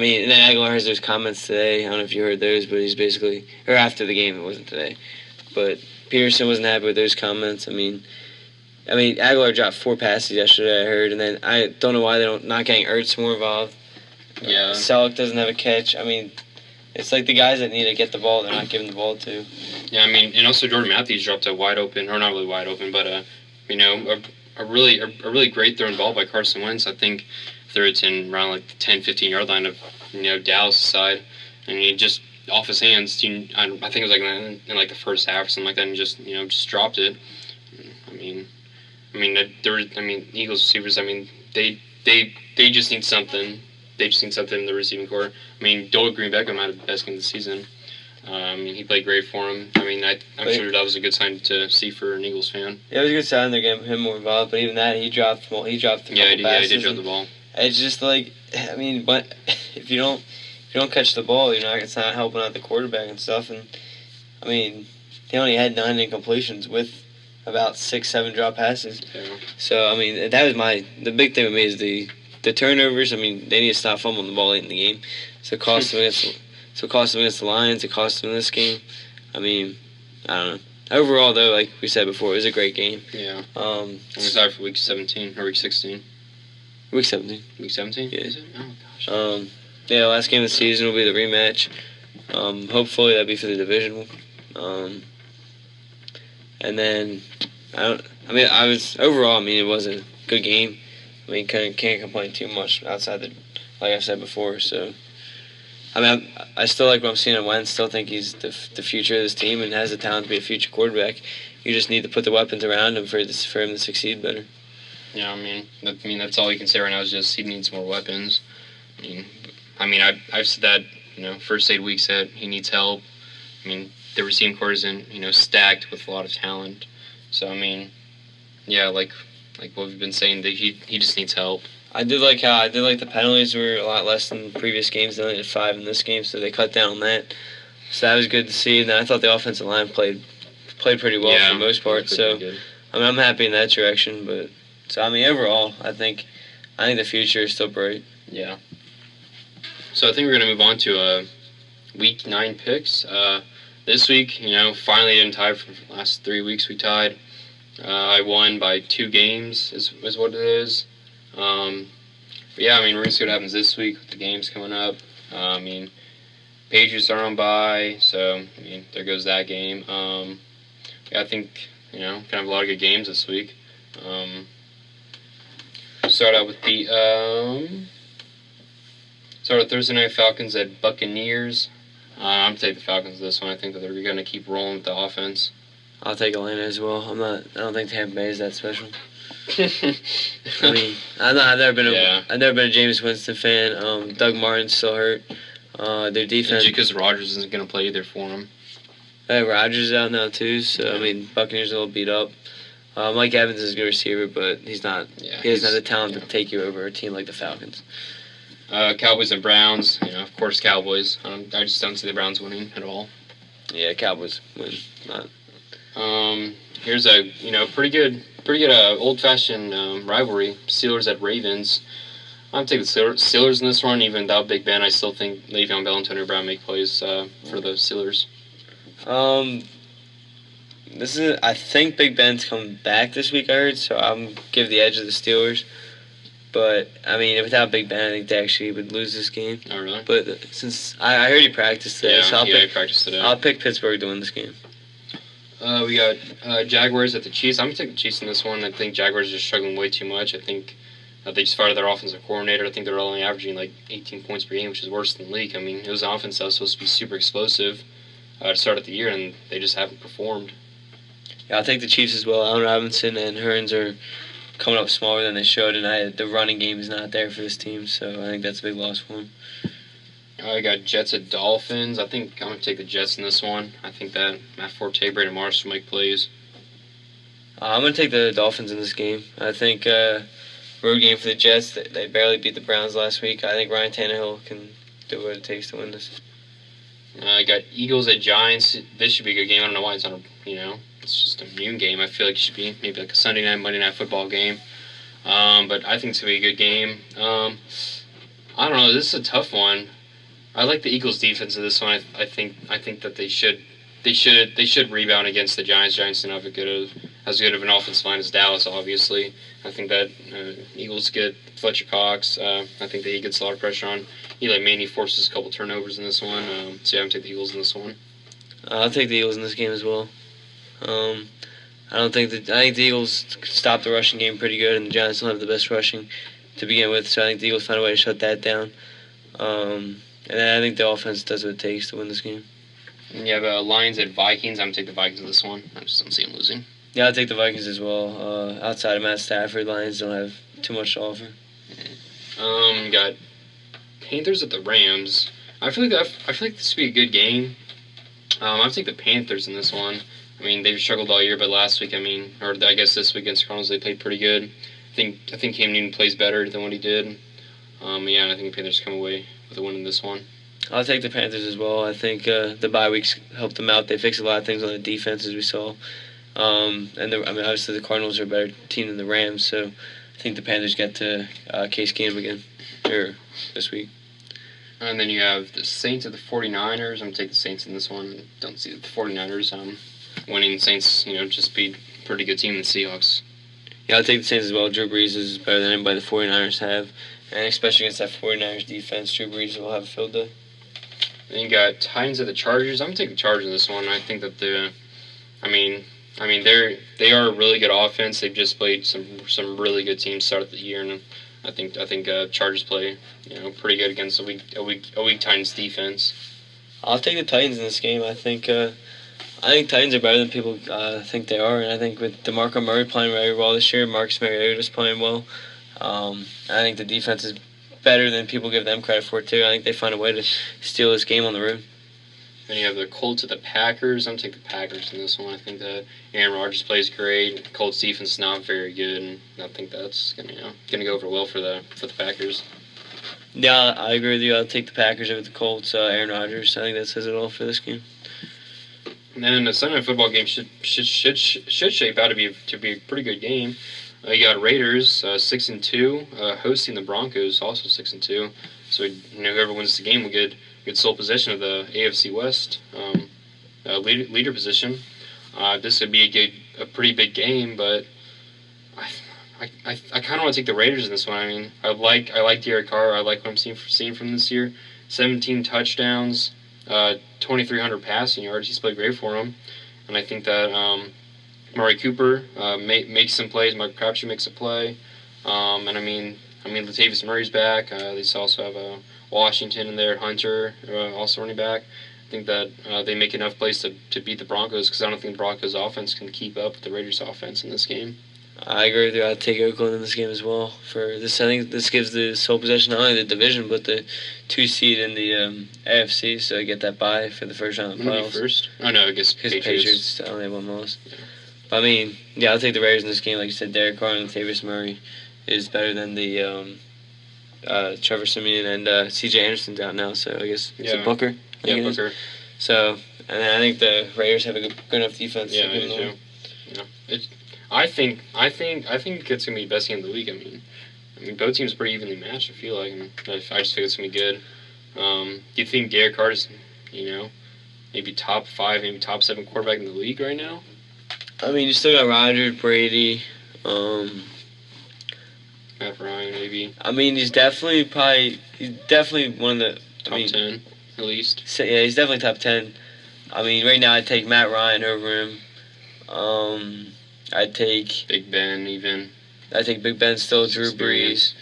then Aguilar has those comments today. I don't know if you heard those, but he's basically, or after the game, it wasn't today. But Peterson wasn't happy with those comments. Aguilar dropped 4 passes yesterday, I heard, and then I don't know why they're not getting Ertz more involved. Yeah. Selleck doesn't have a catch. It's like the guys that need to get the ball, they're not giving the ball to. Yeah, and also Jordan Matthews dropped a wide open, or not really wide open, but a really great thrown ball by Carson Wentz. I think threw it in around like the 10, 15-yard line of Dallas' side, and he just off his hands. I think it was like in like the first half or something like that, and just dropped it. Eagles receivers. They just need something. They just need something in the receiving core. Doyle Green Beckham had the best game of the season. He played great for him. I'm sure that was a good sign to see for an Eagles fan. Yeah, it was a good sign they're getting him more involved. But even that, he dropped the he did drop the ball. It's just like, but if you don't catch the ball, it's not helping out the quarterback and stuff. And he only had 9 incompletions with about 6-7 drop passes. Yeah. So that was the big thing with me is the turnovers. They need to stop fumbling the ball late in the game. So it cost them against the Lions. It cost them this game. I don't know. Overall, though, like we said before, it was a great game. Yeah. I'm excited for Week 17 or Week 16. Week 17. Week 17? Yeah. Is it? Oh gosh. The last game of the season will be the rematch. Hopefully that'll be for the division. And then overall, it was a good game. Can't complain too much outside like I said before. So, I still like what I'm seeing in Wentz. Still think he's the future of this team and has the talent to be a future quarterback. You just need to put the weapons around him for him to succeed better. Yeah, that's all you can say right now is just he needs more weapons. I've said that first 8 weeks that he needs help. The receiving core isn't stacked with a lot of talent. So yeah, like what we've been saying, that he just needs help. I did like the penalties were a lot less than previous games. They only had 5 in this game, so they cut down on that. So that was good to see. And then I thought the offensive line played pretty well for the most part. So I'm happy in that direction. But so overall, I think the future is still bright. Yeah. So I think we're gonna move on to week 9 picks. This week, finally didn't tie for the last 3 weeks. We tied. I won by 2 games. Is what it is. But yeah, we're gonna see what happens this week with the games coming up. Patriots are on bye, so there goes that game. Yeah, I think kind of a lot of good games this week. Start out with Thursday Night Falcons at Buccaneers. I'm gonna take the Falcons this one. I think that they're gonna keep rolling with the offense. I'll take Atlanta as well. I don't think Tampa Bay is that special. I've never been a Jameis Winston fan. Doug Martin's still hurt. Their defense. Because Rodgers isn't gonna play either for him. Hey, Rodgers is out now too. So Buccaneers are a little beat up. Mike Evans is a good receiver, but he's not. Yeah, he doesn't have the talent to take you over a team like the Falcons. Cowboys and Browns. Of course, Cowboys. I just don't see the Browns winning at all. Yeah, Cowboys win. Not. Here's a pretty good old-fashioned rivalry. Steelers at Ravens. I'm taking the Steelers in this one. Even without Big Ben, I still think Le'Veon Bell and Antonio Brown make plays for the Steelers. I think Big Ben's coming back this week, I heard, so I'm give the edge to the Steelers. But without Big Ben, I think they actually would lose this game. Oh, really? But since I heard he practiced today, he practiced today. I'll pick Pittsburgh to win this game. We got Jaguars at the Chiefs. I'm gonna take the Chiefs in this one. I think Jaguars are just struggling way too much. I think they just fired their offensive coordinator. I think they're only averaging like 18 points per game, which is worse than the league. It was an offense that was supposed to be super explosive to start at the year, and they just haven't performed. Yeah, I'll take the Chiefs as well. Allen Robinson and Hearns are coming up smaller than they should, and the running game is not there for this team, so I think that's a big loss for them. I got Jets at Dolphins. I think I'm going to take the Jets in this one. I think that Matt Forte, Brandon Marshall make plays. I'm going to take the Dolphins in this game. I think road game for the Jets. They barely beat the Browns last week. I think Ryan Tannehill can do what it takes to win this. I got Eagles at Giants. This should be a good game. I don't know why it's not it's just a noon game. I feel like it should be maybe like a Sunday night, Monday night football game. But I think it's going to be a good game. I don't know. This is a tough one. I like the Eagles' defense in this one. I think that they should rebound against the Giants. Giants don't have as good of an offensive line as Dallas, obviously. I think that Eagles get Fletcher Cox. I think that he gets a lot of pressure on. Eli Manning forces a couple turnovers in this one. So yeah, I'm taking the Eagles in this one. I'll take the Eagles in this game as well. I think the Eagles stop the rushing game pretty good, and the Giants don't have the best rushing to begin with. So I think the Eagles find a way to shut that down. And then I think the offense does what it takes to win this game. And you have Lions at Vikings. I'm going to take the Vikings in this one. I just don't see them losing. Yeah, I'll take the Vikings as well. Outside of Matt Stafford, Lions don't have too much to offer. Got Panthers at the Rams. I feel like this would be a good game. I'll take the Panthers in this one. They've struggled all year, but last week, or I guess this week against Cardinals, they played pretty good. I think Cam Newton plays better than what he did. And I think the Panthers come away with a win in this one. I'll take the Panthers as well. I think the bye weeks helped them out. They fixed a lot of things on the defense, as we saw. Obviously the Cardinals are a better team than the Rams, so I think the Panthers get to Case Keenum again this week. And then you have the Saints at the 49ers. I'm going to take the Saints in this one. Don't see the 49ers winning. The Saints, just beat a pretty good team in the Seahawks. Yeah, I'll take the Saints as well. Drew Brees is better than anybody the 49ers have. And especially against that 49ers defense, Drew Brees will have a field day. Then you got Titans at the Chargers. I'm going to take the Chargers in this one. I think that they are a really good offense. They've just played some really good teams start of the year, and I think Chargers play pretty good against a weak Titans defense. I'll take the Titans in this game. I think I think Titans are better than people think they are, and I think with DeMarco Murray playing very well this year, Marcus Mariota's playing well. I think the defense is better than people give them credit for too. I think they find a way to steal this game on the road. And you have the Colts at the Packers. I'm going to take the Packers in this one. I think that Aaron Rodgers plays great. Colts defense is not very good, and I think that's going to go over well for the Packers. Yeah, I agree with you. I'll take the Packers over the Colts. Aaron Rodgers. I think that says it all for this game. And then the Sunday night football game should shape out to be a pretty good game. You got Raiders 6-2 hosting the Broncos, also 6-2. So whoever wins the game will get sole possession of the AFC West leader position. This would be a pretty big game, but I kind of want to take the Raiders in this one. I mean, I like Derek Carr. I like what I'm seeing from this year. 17 touchdowns, 2,300 passing yards. He's played great for him, and I think that Murray Cooper makes some plays. Mike Crabtree makes a play, and I mean, Latavius Murray's back. They also have Washington in there, Hunter, also running back. I think that they make enough plays to beat the Broncos because I don't think the Broncos' offense can keep up with the Raiders' offense in this game. I agree with you. I'd take Oakland in this game as well. For this, I think this gives the sole possession not only the division but the 2 seed in the AFC, so I get that bye for the first round of the playoffs. First? Oh no, I guess Patriots only have one loss. Yeah. I mean, yeah, I'll take the Raiders in this game. Like you said, Derek Carr and Latavius Murray is better than the Trevor Siemian and C.J. Anderson's out now, so I guess it's a Booker. Yeah, Booker. So, and then I think the Raiders have a good enough defense. Yeah, I do too. Yeah, I think it's gonna be the best game of the week. I mean, both teams are pretty evenly matched. I feel like, and I just think it's gonna be good. Do you think Derek Carr is, maybe top 5, maybe top 7 quarterback in the league right now? I mean, you still got Rodgers, Brady, Matt Ryan, maybe. I mean, he's definitely one of the top 10 at least. Yeah, he's definitely top 10. I mean, right now I'd take Matt Ryan over him. I'd take Big Ben even. I'd take Big Ben still. Drew Brees.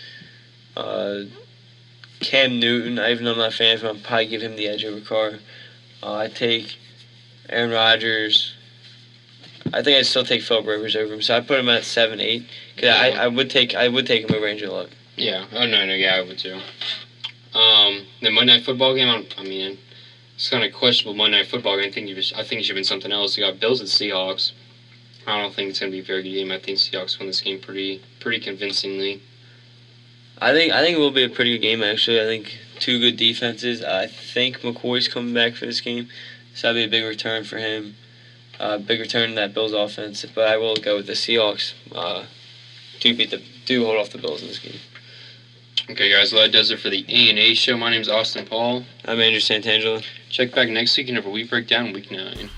Cam Newton. Even though I'm not a fan of him, I'd probably give him the edge over Carr. I'd take Aaron Rodgers. I think I'd still take Philip Rivers over him. So I'd put him at 7, 8. Cause I would take him over Andrew Luck. Yeah. Oh no, yeah, I would too. The Monday Night Football game. It's kind of questionable Monday Night Football game. I think it should have been something else. You got Bills and Seahawks. I don't think it's going to be a very good game. I think Seahawks win this game pretty convincingly. I think it will be a pretty good game, actually. I think 2 good defenses. I think McCoy's coming back for this game, so that'll be a big return for him. Big return in that Bills offense. But I will go with the Seahawks. Do hold off the Bills in this game. Okay, guys, well, that does it for the A&A show. My name's Austin Paul. I'm Andrew Santangelo. Check back next week and have a week breakdown, Week 9.